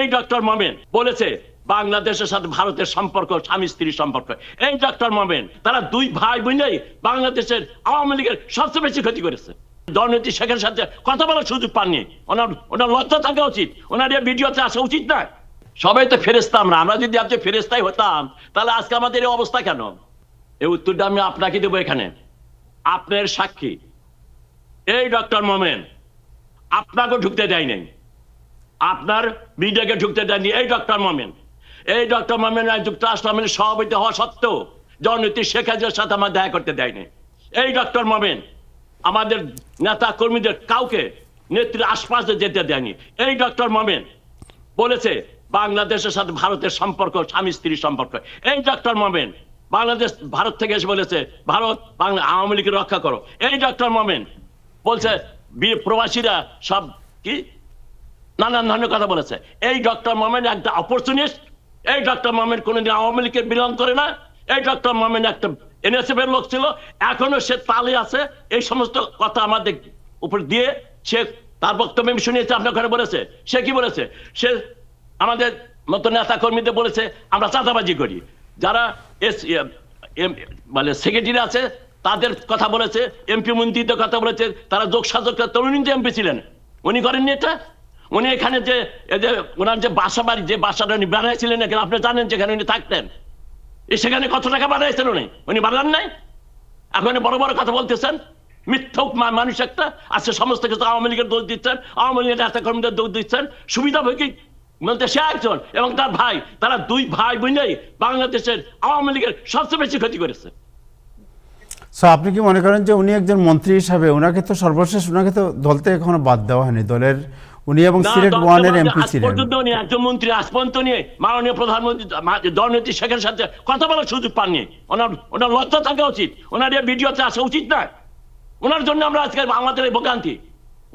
এই ডক্টর মোমেন বলেছে বাংলাদেশের সাথে ভারতের সম্পর্ক স্বামী স্ত্রীর সম্পর্ক। এই ডক্টর মোমেন তারা দুই ভাই বোনেই বাংলাদেশের আওয়ামী লীগের সবচেয়ে বেশি ক্ষতি করেছে। জননেত্রী শেখের সাথে কথা বলার সুযোগ পাননি। ওনার লজ্জা থাকা উচিত, ওনার এই ভিডিওতে আসা উচিত না। সবাই তো ফেরেশতা, আমরা যদি আজকে ফেরেশতাই হতাম তাহলে আজকে আমাদের এই অবস্থা কেন? এই উত্তরটা আমি আপনাকে দেবো এখানে, আপনার সাক্ষী। এই ডক্টর মোমেন আপনাকে ঢুকতে দেয় নাই, আপনার মিডিয়াকে ঢুকতে দেয়নি এই ডক্টর মোমেন। এই ডক্টর মোমেন যুক্তরাষ্ট্র আওয়ামী লীগের সভাপতি হওয়া সত্ত্বেও জননেত্রী শেখ হাসিনার সাথে আমার দেখা করতে দেয়নি। এই ডক্টর মোমেন আমাদের নেতা কর্মীদের কাউকে নেত্রীর আশপাশে যেতে দেয়নি। এই ডক্টর মোমেন বলেছে বাংলাদেশের সাথে ভারতের সম্পর্ক স্বামী স্ত্রীর সম্পর্ক। এই ডক্টর মোমেন বাংলাদেশ ভারত থেকে এসে বলেছে ভারত বাংলা আওয়ামী লীগকে রক্ষা করো। এই ডক্টর মোমেন বলছে প্রবাসীরা সব কি নানান ধরনের কথা বলেছে। এই ডক্টর মোমেন একটা অপরচুনিস্ট। এই ডক্টর মোমেন কোনোদিন আওয়ামী লীগকে বিলং করে না। এই ডক্টর মোমেন একটা এনএসএফ এর লোক ছিল, এখনো সে তালে আছে। এই সমস্ত কথা আমাদের উপর দিয়ে সে তার বক্তব্য আমি শুনিয়েছি, আপনার ঘরে বলেছে। সে কি বলেছে? সে আমাদের মতো নেতা কর্মীদের বলেছে আমরা চাঁদাবাজি করি। যারা মানে সেক্রেটারি আছে তাদের কথা বলেছে, এমপি মন্ত্রীদের কথা বলেছে, তারা যোগ সাজক তরুণী এমপি ছিলেন। উনি করেননি এটা। উনি এখানে যে ওনার যে বাসা বাড়ি, যে বাসাটা উনি বানাইছিলেন এখানে, আপনি জানেন যেখানে উনি থাকতেন, সেখানে কত টাকা বানাইছেন উনি বানান নাই। এখন বড় বড় কথা বলতেছেন, মিথ্যক মানুষ একটা। আজকে সমস্ত কিছু আওয়ামী লীগের দোষ দিচ্ছেন, আওয়ামী লীগের নেতা কর্মীদের দোষ দিচ্ছেন। সুবিধাভোগী বলতে সে একজন এবং তার ভাই, তারা দুই ভাই বোনেই বাংলাদেশের আওয়ামী লীগের সবচেয়ে বেশি ক্ষতি করেছে। আপনি কি মনে করেন যে উনি একজন মন্ত্রী হিসাবে ওনাকে তো সর্বশেষ ওনাকে তো দল থেকে এখনো বাদ দেওয়া হয়নি? দলের উনি এবং সিলেট ওয়ানের এমপি ছিলেন। উনি একজন মন্ত্রী আজ পর্যন্ত নিয়ে মাননীয় প্রধানমন্ত্রী জননেত্রী শেখের সাথে কথা বলার সুযোগ পাননি। ওনার লজ্জা থাকা উচিত, ওনার এই ভিডিওতে আসা উচিত না। ওনার জন্য আমরা আজকে আমাদের এই ভোগান্তি।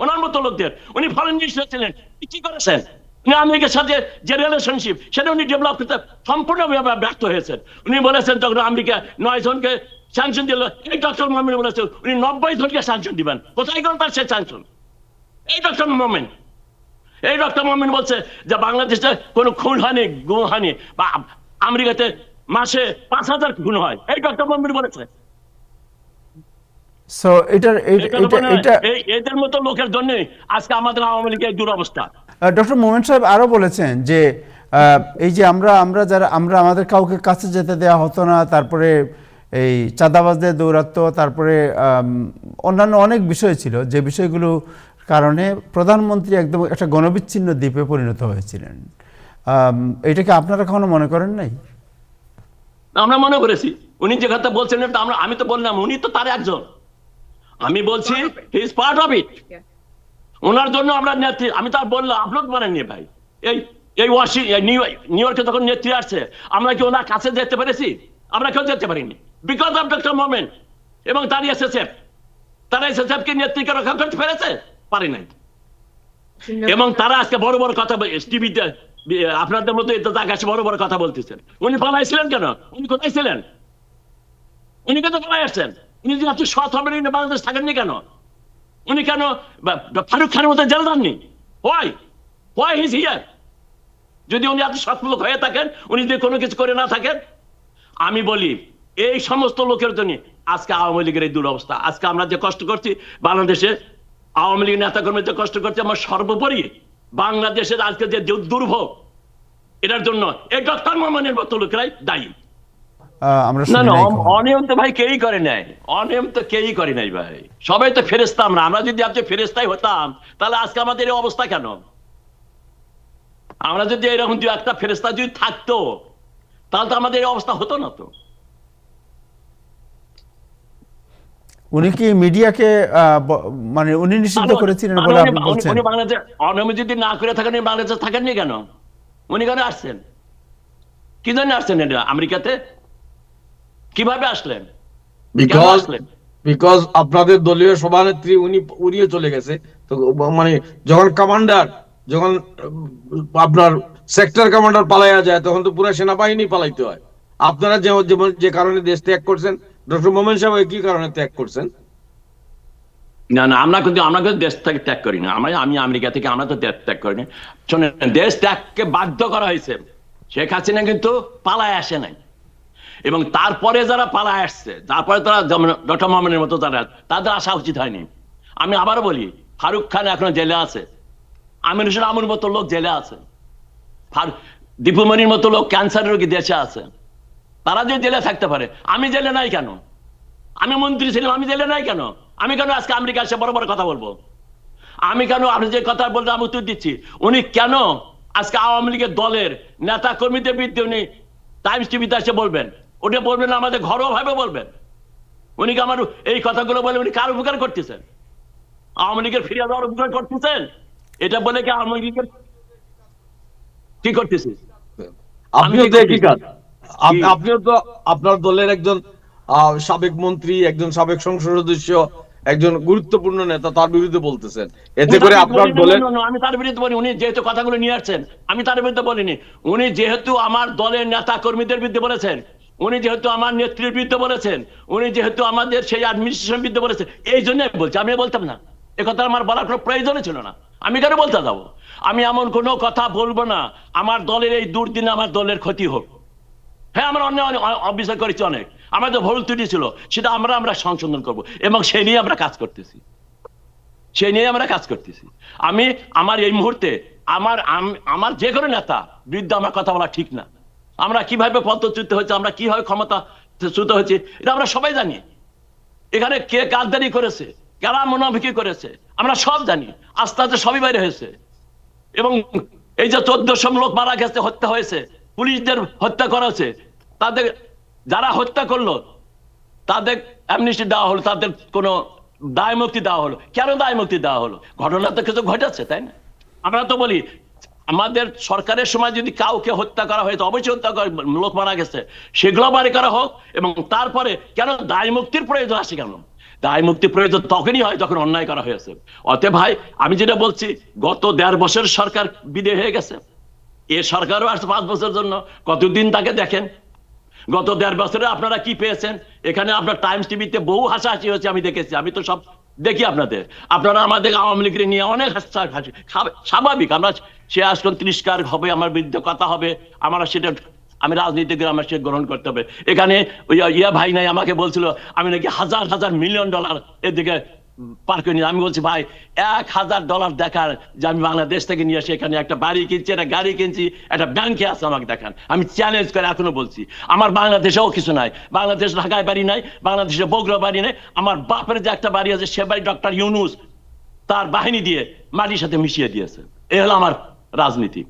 ওনার মতো লোকদের, উনি ফরেন মিনিস্টার ছিলেন, কি করেছেন? উনি আমেরিকার সাথে যে রিলেশনশিপ সেটা উনি ডেভেলপ করতে সম্পূর্ণভাবে ব্যর্থ হয়েছেন। উনি বলেছেন তখন আমেরিকা 9 জনকে স্যাংশন দিল। এই ডক্টর মোমেন বলেছেন উনি 90 জনকে স্যাংশন দিবেন। কোথায় গেল তার সে স্যাংশন? এই ডক্টর মোমেন, এই ডক্টর মোমেন বলছে যে বাংলাদেশে কোনো খুন হয়নি, গুম হয়নি, বা আমেরিকাতে মাসে 5000 খুন হয়। এই ডক্টর মোমেন বলেছে। এদের মতো লোকের জন্য আজকে আমাদের আওয়ামী লীগের দুরবস্থা। ডক্টর মোমেন সাহেব আরো বলেছেন যে এই যে আমরা যারা আমাদের কাউকে কাছে যেতে দেওয়া হতো না, তারপরে এই চাঁদাবাজদের দৌরাত্ম, তারপরে অন্যান্য অনেক বিষয় ছিল যে বিষয়গুলো কারণে প্রধানমন্ত্রী একদম একটা গণবিচ্ছিন্ন দ্বীপে পরিণত হয়েছিলেন। এটাকে আপনারা কখনো মনে করেন নাই? আমরা মনে করেছি। উনি যে কথা বলছেন আমি তো বললাম উনি তো তার একজন। আমি বলছি he is part of it. ওনার জন্য আমরা নেত্রী, আমি তো আর বললাম আপলোড করেননি ভাই। এই নিউ ইয়র্কে যখন নেত্রী আসছে আমরা কি ওনার কাছে যেতে পেরেছি? আমরা কেউ যেতে পারিনি, বিকজ অফ ডক্টর মোমেন এবং তার এসএসএফ। তারা এসএসএফ কে নেত্রীকে রক্ষা করতে পেরেছে? পারে নাই। এবং তারা আজকে বড় বড় কথা টিভিতে আপনাদের মতো আকাশে বড় বড় কথা বলতেছেন। উনি পালাইছিলেন কেন? উনি কোথায় ছিলেন? উনি কেন পালাই আসছেন? উনি যদি আপনি সৎ হবেন বাংলাদেশ থাকেননি কেন? উনি কেন ফারুক খানের মতো জেল যাননি? Why his here? যদি উনি আপনি সৎ লোক হয়ে থাকেন, উনি যদি কোনো কিছু করে না থাকেন, আমি বলি এই সমস্ত লোকের জন্য আজকে আওয়ামী লীগের এই দুরবস্থা। আজকে আমরা যে কষ্ট করছি বাংলাদেশে, আওয়ামী লীগের নেতা কর্মী যে কষ্ট করছে, আমার সর্বোপরি বাংলাদেশের আজকে যে দুর্ভোগ, এটার জন্য এই ডক্টর মোমেনের মতো লোকেরাই দায়ী। অনিয়ম তো ভাই কেউই করে নাই, অনিয়ম তো কেউই করে নাই ভাই। সবাই তো ফেরেশতা। আমরা যদি আজকে ফেরেশতাই হতাম তাহলে আজকে আমাদের এই অবস্থা কেন? আমরা যদি এরকম একটা ফেরেশতা যদি থাকতো তাহলে তো আমাদের এই অবস্থা হতো না। তো উনি কি মিডিয়াকে মানে উনি নিষিদ্ধ করেছিলেন বলে আপনি বলছেন? উনি বাংলাদেশে অনিয়ম যদি না করে থাকেন, বাংলাদেশে থাকেননি কেন? উনি কেন আসছেন? কি জন্য আসছেন আমেরিকাতে? কিভাবে আসলেন? বিকজ আপনাদের দলীয় সভানেত্রী উনিও চলে গেছে। তো মানে যখন কমান্ডার, যখন আপনার সেক্টর কমান্ডার পালাইয়া যায় তখন তো পুরো সেনাবাহিনী পালাইতে হয়। আপনারা যে কারণে দেশ ত্যাগ করছেন, ডক্টর মোমেন সাহেব কি কারণে ত্যাগ করছেন? না না, আমরা কিন্তু দেশ থেকে ত্যাগ করি না। আমি আমেরিকা থেকে আমরা তো দেশ ত্যাগ করি না। শোনেন, দেশ ত্যাগকে বাধ্য করা হয়েছে। শেখ হাসিনা কিন্তু পালায় আসে নাই, এবং তারপরে যারা পালায় আসছে, তারপরে তারা ডক্টর মোহাম্মদের মতো যারা, তাদের আসা উচিত হয়নি। আমি আবারও বলি, ফারুক খান এখনো জেলে আছে, আমির হোসেন আমুর মতো লোক জেলে আছে, দীপুমণির মতো লোক ক্যান্সার রোগী দেশে আছে। তারা যে জেলে থাকতে পারে, আমি জেলে নাই কেন? আমি মন্ত্রী ছিলাম, আমি জেলে নাই কেন? আমি কেন আজকে আমেরিকা এসে বড় বড় কথা বলবো? আমি কেন, আপনি যে কথা বলতে আমি উত্তর দিচ্ছি, উনি কেন আজকে আওয়ামী লীগের দলের নেতা কর্মীদের বিরুদ্ধে উনি টাইমস টিভিতে এসে বলবেন? ওটা বলবেন না, আমাদের ঘরোয়া ভাবে বলবেন। উনি কি আমার এই কথাগুলো বলে উনি কার উপকার করতেছেন? আওয়ামী লীগের ফিরিয়ে দেওয়ার উপকার করতেছেন? এটা বলে কি আওয়ামী লীগের কি করতেছিস? আপনিও তো একই কাজ। আপনিও তো আপনার দলের একজন সাবেক মন্ত্রী, একজন সাবেক সংসদ সদস্য, একজন গুরুত্বপূর্ণ নেতা, তার বিরুদ্ধে বলতেছেন। এতে করে আপনার দলের, আমি তার বিরুদ্ধে বলি, উনি যেহেতু কথাগুলো নিয়ে আসছেন, আমি তার বিরুদ্ধে বলিনি। উনি যেহেতু আমার দলের নেতা কর্মীদের বিরুদ্ধে বলেছেন, উনি যেহেতু আমার নেত্রীর বিরুদ্ধে বলেছেন, উনি যেহেতু আমাদের সেই অ্যাডমিনিস্ট্রেশন বিরুদ্ধে বলেছেন, এই জন্য বলছি। আমি বলতাম না, এ কথা আমার বলার কোনো প্রয়োজনই ছিল না। আমি কেন বলতে যাবো? আমি এমন কোনো কথা বলবো না আমার দলের এই দুর্দিনে আমার দলের ক্ষতি হোক। হ্যাঁ, আমরা অনেক অবিচার করেছি, অনেক আমাদের ভুল ত্রুটি ছিল, সেটা আমরা সংশোধন করব, এবং সেই নিয়ে আমরা কাজ করতেছি, সেই নিয়ে আমরা কাজ করতেছি। আমি আমার এই মুহূর্তে আমার যে কোনো নেতা বিরুদ্ধে আমার কথা বলা ঠিক না। আমরা কিভাবে পদচ্যুত হয়েছে, আমরা কিভাবে ক্ষমতাচ্যুত হয়েছে, এটা আমরা সবাই জানি। এখানে কে গাদ্দারি করেছে, কারা মুনাফিকি করেছে, আমরা সব জানি। আস্তে আস্তে সবই বাইরে হয়েছে। এবং এই যে 1400 লোক মারা গেছে, হত্যা হয়েছে, পুলিশদের হত্যা করা হয়েছে, তাদের যারা হত্যা করলো তাদের অ্যামনেস্টি দেওয়া হলো, তাদের কোনো দায় মুক্তি দেওয়া হলো। কেন দায় মুক্তি দেওয়া হলো? ঘটনা তো কিছু ঘটেছে, তাই না? আমরা তো বলি, আমাদের সরকারের সময় যদি কাউকে হত্যা করা হয়েছে, অবশ্যই হত্যা করা, লোক মারা গেছে, সেগুলো বাড়ি করা হোক। এবং তারপরে কেন দায় মুক্তির প্রয়োজন আসে? কেন দায় মুক্তির প্রয়োজন তখনই হয় যখন অন্যায় করা হয়েছে। অতএব ভাই, আমি যেটা বলছি, গত 1.5 বছর সরকার বিদায় হয়ে গেছে, এ সরকারও আসছে 5 বছরের জন্য। কতদিন তাকে দেখেন। গত 1.5 বছরে আপনারা কি পেয়েছেন? এখানে আপনার টাইমস টিভিতে বহু হাসাহাসি হয়েছে, আমি দেখেছি, আমি তো সব দেখি আপনাদের। আপনারা আমাদের আওয়ামী লীগের নিয়ে অনেক হাসাহাসি, স্বাভাবিক। আমরা সে আসলে তিরস্কার হবে, আমার বিরুদ্ধে কথা হবে, আমরা সেটা, আমি রাজনীতিকে আমার সে গ্রহণ করতে হবে। এখানে ওই ভাই নাই আমাকে বলছিল আমি নাকি হাজার হাজার মিলিয়ন ডলার এদিকে পার করে নিয়ে। আমি বলছি ভাই, $1000 দেখার যে আমি বাংলাদেশ থেকে নিয়ে এসে এখানে একটা বাড়ি কিনছি, একটা গাড়ি কিনছি, একটা ব্যাংকে আছে, আমাকে দেখান। আমি চ্যালেঞ্জ করে এখনো বলছি, আমার বাংলাদেশেও কিছু নাই। বাংলাদেশ ঢাকায় বাড়ি নাই, বাংলাদেশে বগুড়া বাড়ি নাই। আমার বাপের যে একটা বাড়ি আছে, সে বাড়ি ডক্টর ইউনূস তার বাহিনী দিয়ে মাটির সাথে মিশিয়ে দিয়েছে। এ হলো আমার রাজনীতি।